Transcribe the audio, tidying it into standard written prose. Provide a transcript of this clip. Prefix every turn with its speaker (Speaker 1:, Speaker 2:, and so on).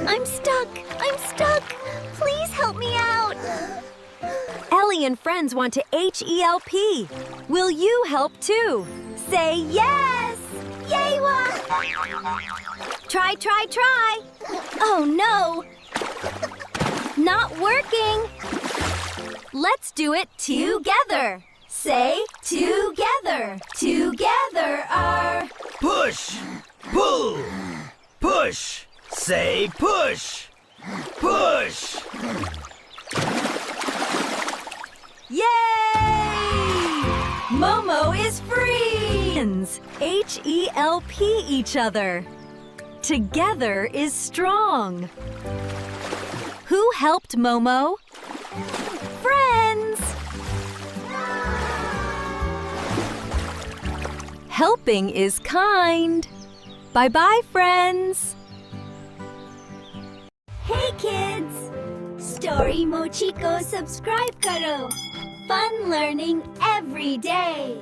Speaker 1: I'm stuck! I'm stuck! Please help me out!
Speaker 2: Ellie and friends want to H-E-L-P. Will you help too? Say yes!
Speaker 1: Yay-wa!
Speaker 2: Try, try, try!
Speaker 1: Oh no!
Speaker 2: Not working! Let's do it together! Say together! Together are...
Speaker 3: Push! Pull! Push! Say push! Push!
Speaker 2: Yay! Momo is free! H-E-L-P each other. Together is strong. Who helped Momo? Friends! Helping is kind. Bye-bye, friends.
Speaker 1: Hey kids! Story Mochi ko subscribe karo. Fun learning every day.